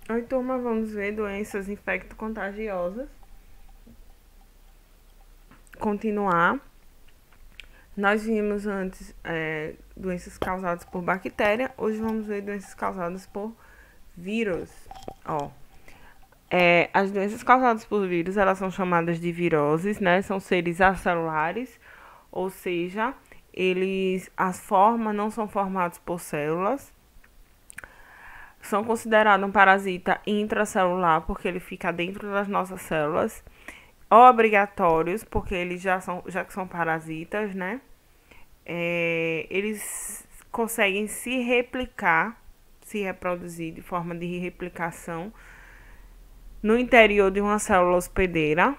Oi, turma, vamos ver doenças infecto-contagiosas. Continuar. Nós vimos antes doenças causadas por bactéria. Hoje vamos ver doenças causadas por vírus. Ó, as doenças causadas por vírus, elas são chamadas de viroses, né? São seres acelulares, ou seja, as formas não são formadas por células. São considerados um parasita intracelular porque ele fica dentro das nossas células. Obrigatórios, porque eles já que são parasitas, né? Eles conseguem se replicar, se reproduzir de forma de replicação no interior de uma célula hospedeira.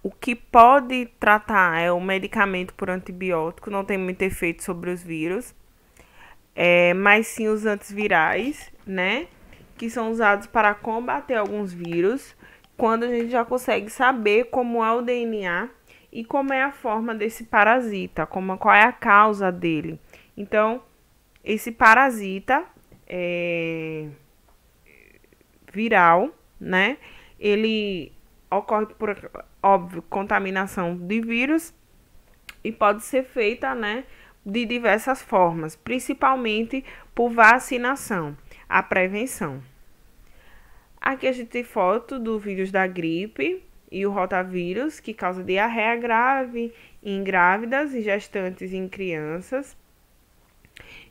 O que pode tratar é o medicamento por antibiótico, não tem muito efeito sobre os vírus, mas sim os antivirais, né? Que são usados para combater alguns vírus, quando a gente já consegue saber como é o DNA e como é a forma desse parasita, qual é a causa dele. Então, esse parasita viral, né? Ele ocorre por, óbvio, contaminação de vírus e pode ser feita, né, de diversas formas, principalmente por vacinação, a prevenção. Aqui a gente tem foto do vírus da gripe e o rotavírus, que causa diarreia grave em grávidas e gestantes e em crianças.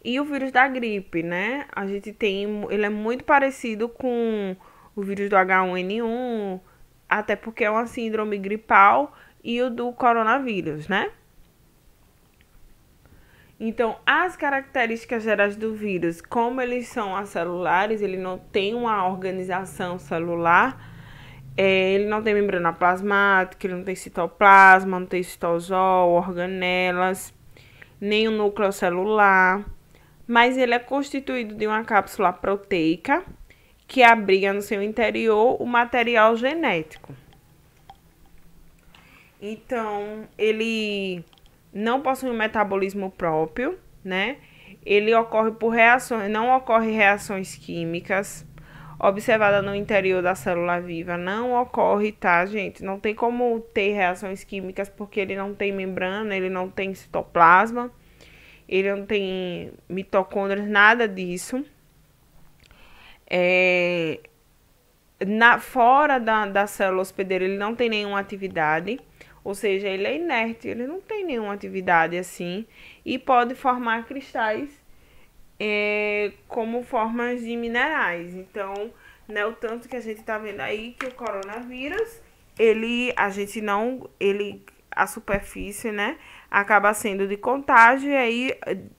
E o vírus da gripe, né? Ele é muito parecido com o vírus do H1N1, até porque é uma síndrome gripal, e o do coronavírus, né? Então, as características gerais do vírus, como eles são acelulares, ele não tem uma organização celular, ele não tem membrana plasmática, ele não tem citoplasma, não tem citosol, organelas, nem o núcleo celular, mas ele é constituído de uma cápsula proteica que abriga no seu interior o material genético. Então, ele não possui um metabolismo próprio, né? Ele ocorre por reações, não ocorre reações químicas observada no interior da célula viva, não ocorre, tá, gente? Não tem como ter reações químicas porque ele não tem membrana, ele não tem citoplasma, ele não tem mitocôndrias, nada disso. Fora da célula hospedeira, ele não tem nenhuma atividade, ou seja, ele é inerte, ele não tem nenhuma atividade assim, e pode formar cristais como formas de minerais. Então, né, o tanto que a gente tá vendo aí que o coronavírus, a superfície, né, acaba sendo de contágio, e aí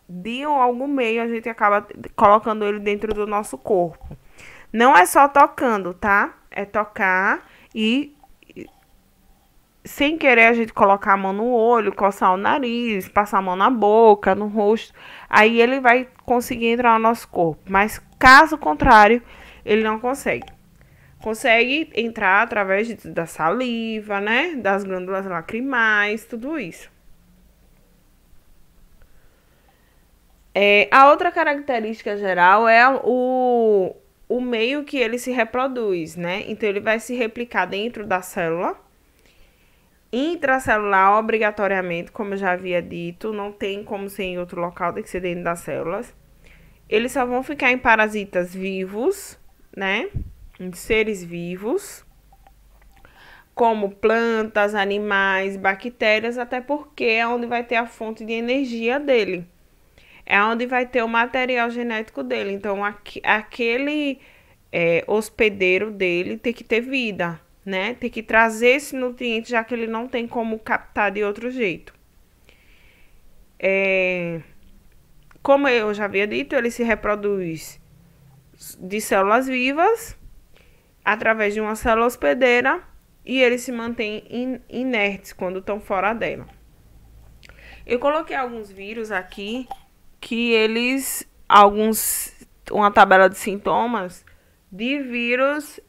de algum meio a gente acaba colocando ele dentro do nosso corpo. Não é só tocando, tá? É tocar e sem querer a gente colocar a mão no olho, coçar o nariz, passar a mão na boca, no rosto. Aí ele vai conseguir entrar no nosso corpo. Mas caso contrário, ele não consegue. Consegue entrar através da saliva, né? Das glândulas lacrimais, tudo isso. A outra característica geral é o meio que ele se reproduz, né? Então ele vai se replicar dentro da célula. Intracelular, obrigatoriamente, como eu já havia dito, não tem como ser em outro local, tem que ser dentro das células. Eles só vão ficar em parasitas vivos, né? Em seres vivos, como plantas, animais, bactérias, até porque é onde vai ter a fonte de energia dele. É onde vai ter o material genético dele. Então, aquele hospedeiro dele tem que ter vida, né? Tem que trazer esse nutriente, já que ele não tem como captar de outro jeito. Como eu já havia dito, ele se reproduz de células vivas através de uma célula hospedeira e ele se mantém inertes quando estão fora dela. Eu coloquei alguns vírus aqui que uma tabela de sintomas de vírus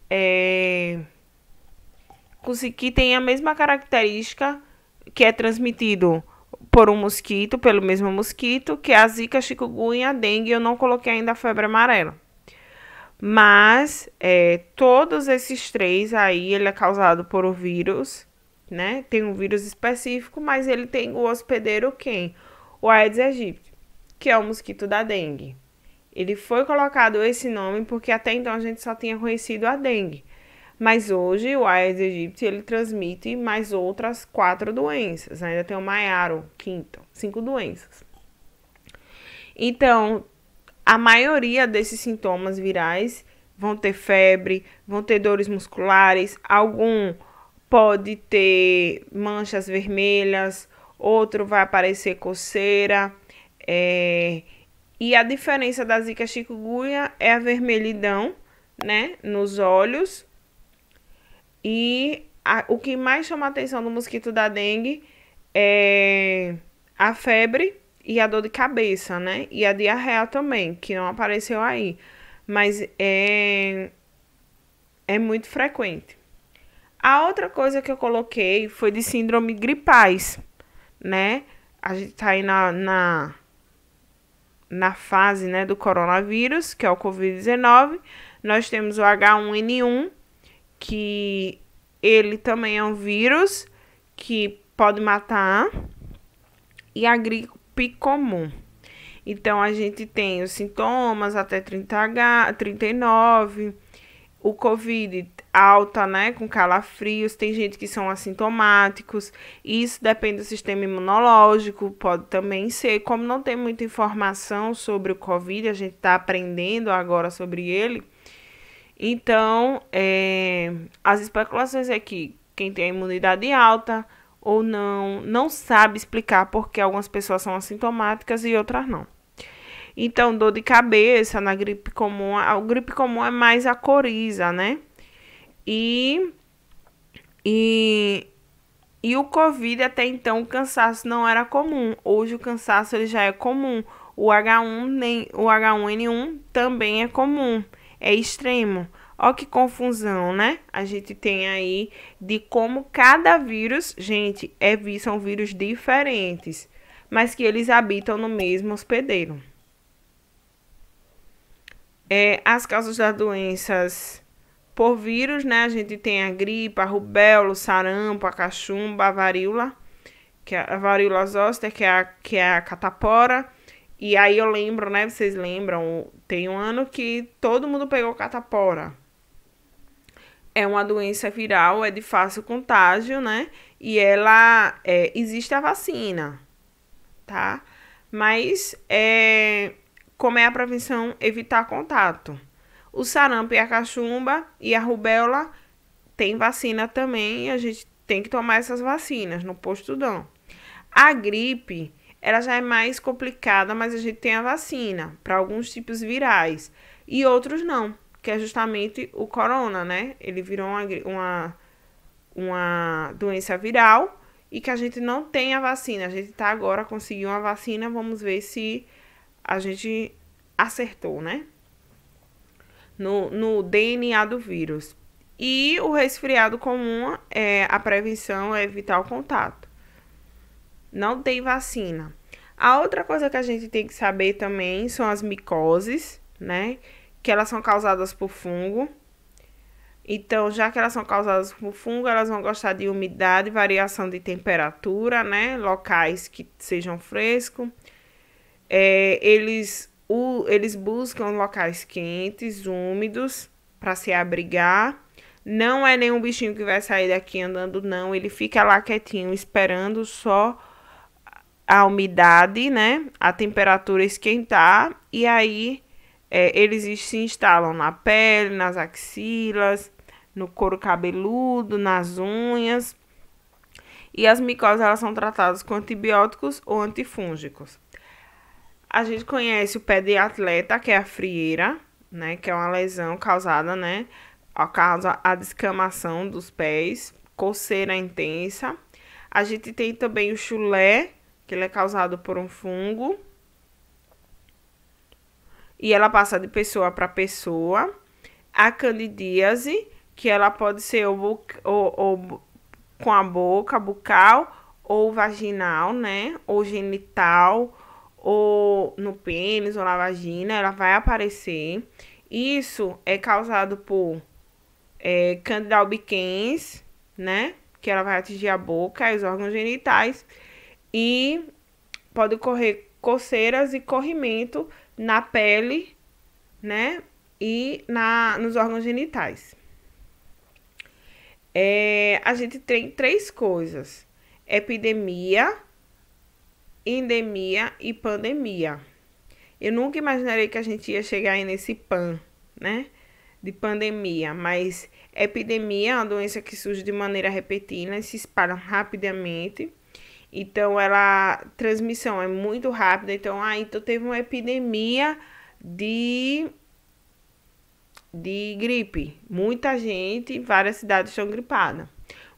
que tem a mesma característica, que é transmitido por um mosquito, pelo mesmo mosquito, que é a zika, chikungunya, a dengue. Eu não coloquei ainda a febre amarela. Mas todos esses três aí, ele é causado por um vírus, né? Tem um vírus específico, mas ele tem o hospedeiro quem? O Aedes aegypti, que é o mosquito da dengue. Ele foi colocado esse nome porque até então a gente só tinha conhecido a dengue. Mas hoje o Aedes aegypti ele transmite mais outras 4 doenças. Ainda tem o Maiaro, quinto, 5 doenças. Então, a maioria desses sintomas virais vão ter febre, vão ter dores musculares, algum pode ter manchas vermelhas, outro vai aparecer coceira. E a diferença da zika chikungunya é a vermelhidão, né, nos olhos. E o que mais chama a atenção do mosquito da dengue é a febre e a dor de cabeça, né? E a diarreia também, que não apareceu aí. Mas é muito frequente. A outra coisa que eu coloquei foi de síndrome gripais, né? A gente tá aí na fase, né, do coronavírus, que é o Covid-19. Nós temos o H1N1, que ele também é um vírus que pode matar, e a gripe comum. Então, a gente tem os sintomas até 39, o Covid alta, né, com calafrios, tem gente que são assintomáticos, isso depende do sistema imunológico, pode também ser, como não tem muita informação sobre o Covid, a gente está aprendendo agora sobre ele, então, as especulações é que quem tem a imunidade alta ou não sabe explicar porque algumas pessoas são assintomáticas e outras não. Então, dor de cabeça na gripe comum, a gripe comum é mais a coriza, né? E o Covid até então o cansaço não era comum. Hoje o cansaço ele já é comum. O H1N1 também é comum. É extremo. Ó que confusão, né? A gente tem aí de como cada vírus, gente, são vírus diferentes, mas que eles habitam no mesmo hospedeiro. As causas das doenças por vírus, né? A gente tem a gripe, a rubéola, o sarampo, a cachumba, a varíola, que é a varíola zoster, que é a catapora. E aí eu lembro, né? Vocês lembram? Tem um ano que todo mundo pegou catapora. É uma doença viral, é de fácil contágio, né? E ela existe a vacina, tá? Mas como é a prevenção? Evitar contato. O sarampo e a cachumba e a rubéola tem vacina também e a gente tem que tomar essas vacinas no posto dão. A gripe, ela já é mais complicada, mas a gente tem a vacina para alguns tipos virais e outros não, que é justamente o corona, né? Ele virou uma doença viral e que a gente não tem a vacina. A gente tá agora conseguindo uma vacina, vamos ver se a gente acertou, né? No DNA do vírus. E o resfriado comum, a prevenção é evitar o contato. Não tem vacina. A outra coisa que a gente tem que saber também são as micoses, né? Que elas são causadas por fungo. Então, já que elas são causadas por fungo, elas vão gostar de umidade, variação de temperatura, né? Locais que sejam frescos. Eles buscam locais quentes, úmidos, para se abrigar. Não é nenhum bichinho que vai sair daqui andando, não. Ele fica lá quietinho, esperando só a umidade, né? A temperatura esquentar. E aí, eles se instalam na pele, nas axilas, no couro cabeludo, nas unhas. E as micoses, elas são tratadas com antibióticos ou antifúngicos. A gente conhece o pé de atleta, que é a frieira, né? Que é uma lesão causada, né? Causa a descamação dos pés, coceira intensa. A gente tem também o chulé, que ele é causado por um fungo. E ela passa de pessoa para pessoa. A candidíase, que ela pode ser ou com a boca, bucal, ou vaginal, né? Ou genital, ou no pênis, ou na vagina, ela vai aparecer. Isso é causado por Candida albicans, né? Que ela vai atingir a boca e os órgãos genitais. E pode ocorrer coceiras e corrimento na pele, né? E nos órgãos genitais. A gente tem 3 coisas: epidemia, endemia e pandemia. Eu nunca imaginaria que a gente ia chegar aí nesse né? De pandemia, mas epidemia é uma doença que surge de maneira repentina e se espalha rapidamente. Então, a transmissão é muito rápida. Então, então teve uma epidemia de gripe. Muita gente, várias cidades estão gripadas.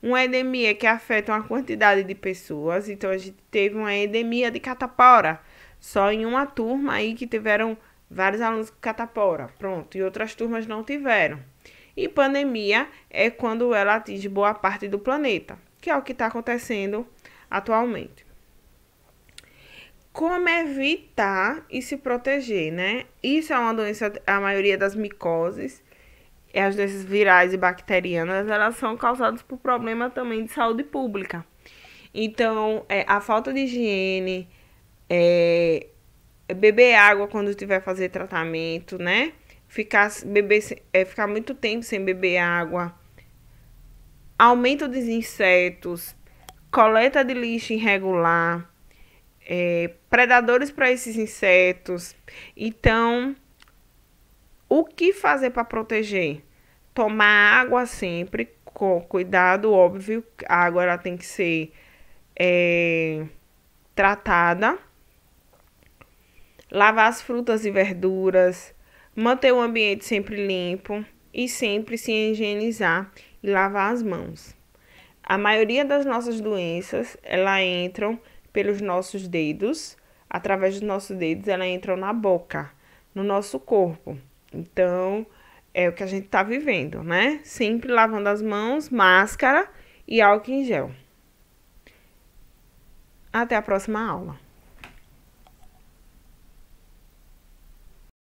Uma endemia que afeta uma quantidade de pessoas. Então, a gente teve uma endemia de catapora. Só em uma turma aí que tiveram vários alunos com catapora. Pronto. E outras turmas não tiveram. E pandemia é quando ela atinge boa parte do planeta, que é o que está acontecendo atualmente. Como evitar e se proteger, né? Isso é uma doença, a maioria das micoses, as doenças virais e bacterianas, elas são causadas por problema também de saúde pública. Então, a falta de higiene, beber água quando estiver fazer tratamento, né? Ficar muito tempo sem beber água, aumento dos insetos, coleta de lixo irregular, predadores para esses insetos. Então, o que fazer para proteger? Tomar água sempre, com cuidado, óbvio. A água ela tem que ser tratada. Lavar as frutas e verduras. Manter o ambiente sempre limpo. E sempre se higienizar e lavar as mãos. A maioria das nossas doenças, elas entram pelos nossos dedos. Através dos nossos dedos, elas entram na boca, no nosso corpo. Então, é o que a gente está vivendo, né? Sempre lavando as mãos, máscara e álcool em gel. Até a próxima aula.